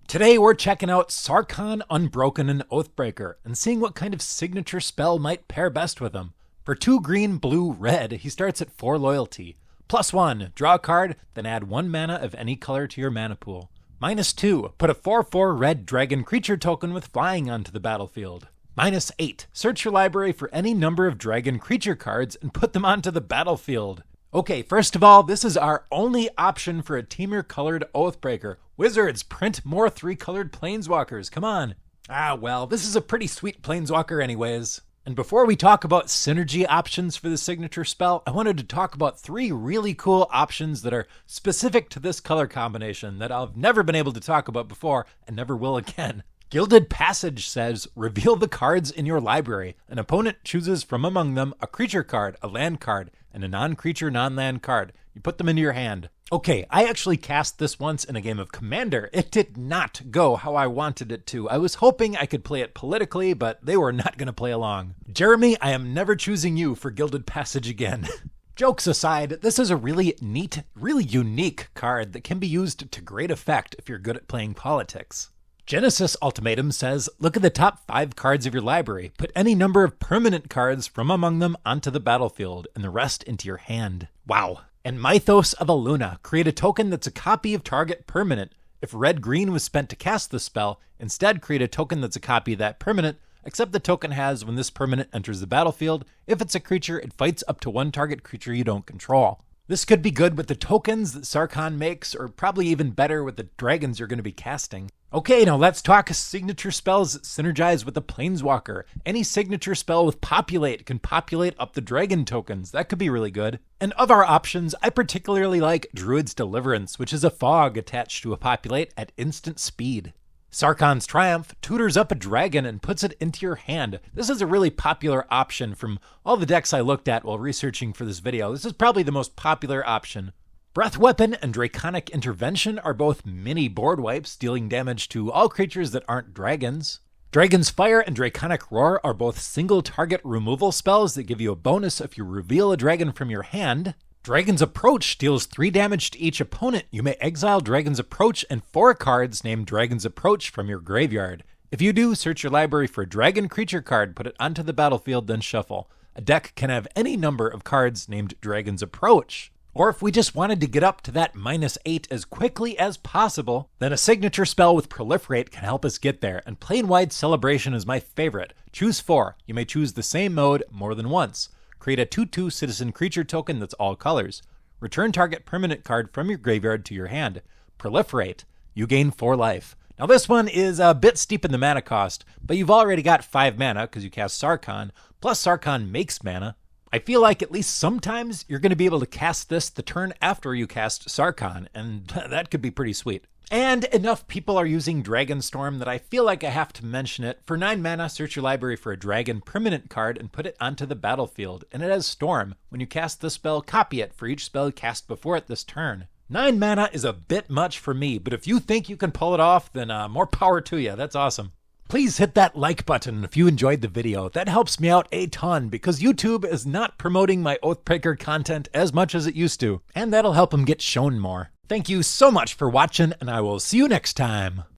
Today we're checking out Sarkhan Unbroken and Oathbreaker and seeing what kind of signature spell might pair best with him. For 2 green, blue, red, he starts at 4 loyalty. +1, draw a card, then add 1 mana of any color to your mana pool. -2, put a 4/4 red dragon creature token with flying onto the battlefield. -8, search your library for any number of dragon creature cards and put them onto the battlefield. Okay, first of all, this is our only option for a Temur colored Oathbreaker. Wizards, print more 3-colored Planeswalkers, come on. Well, this is a pretty sweet Planeswalker anyways. And before we talk about synergy options for the signature spell, I wanted to talk about 3 really cool options that are specific to this color combination that I've never been able to talk about before and never will again. Gilded Passage says, reveal the cards in your library. An opponent chooses from among them a creature card, a land card, and a non-creature, non-land card. You put them into your hand. Okay, I actually cast this once in a game of Commander. It did not go how I wanted it to. I was hoping I could play it politically, but they were not going to play along. Jeremy, I am never choosing you for Gilded Passage again. Jokes aside, this is a really neat, really unique card that can be used to great effect if you're good at playing politics. Genesis Ultimatum says, look at the top 5 cards of your library. Put any number of permanent cards from among them onto the battlefield and the rest into your hand. Wow. And Mythos of Aluna, create a token that's a copy of target permanent. If red-green was spent to cast the spell, instead create a token that's a copy of that permanent, except the token has when this permanent enters the battlefield. If it's a creature, it fights up to 1 target creature you don't control. This could be good with the tokens that Sarkhan makes, or probably even better with the dragons you're going to be casting. Okay, now let's talk signature spells that synergize with the Planeswalker. Any signature spell with Populate can populate up the dragon tokens. That could be really good. And of our options, I particularly like Druid's Deliverance, which is a fog attached to a Populate at instant speed. Sarkhan's Triumph tutors up a dragon and puts it into your hand. This is a really popular option from all the decks I looked at while researching for this video. This is probably the most popular option. Breath Weapon and Draconic Intervention are both mini board wipes, dealing damage to all creatures that aren't dragons. Dragon's Fire and Draconic Roar are both single target removal spells that give you a bonus if you reveal a dragon from your hand. Dragon's Approach deals 3 damage to each opponent. You may exile Dragon's Approach and 4 cards named Dragon's Approach from your graveyard. If you do, search your library for a dragon creature card, put it onto the battlefield, then shuffle. A deck can have any number of cards named Dragon's Approach. Or if we just wanted to get up to that -8 as quickly as possible, then a signature spell with Proliferate can help us get there, and Plane-Wide Celebration is my favorite. Choose 4. You may choose the same mode more than once. Create a 2/2 citizen creature token that's all colors. Return target permanent card from your graveyard to your hand. Proliferate. You gain 4 life. Now this one is a bit steep in the mana cost, but you've already got 5 mana because you cast Sarkhan, plus Sarkhan makes mana. I feel like at least sometimes you're going to be able to cast this the turn after you cast Sarkhan, and that could be pretty sweet. And enough people are using Dragonstorm that I feel like I have to mention it. For 9 mana, search your library for a dragon permanent card and put it onto the battlefield, and it has Storm. When you cast the spell, copy it for each spell cast before it this turn. 9 mana is a bit much for me, but if you think you can pull it off, then more power to you. That's awesome. Please hit that like button if you enjoyed the video. That helps me out a ton because YouTube is not promoting my Oathbreaker content as much as it used to, and that'll help him get shown more. Thank you so much for watching, and I will see you next time.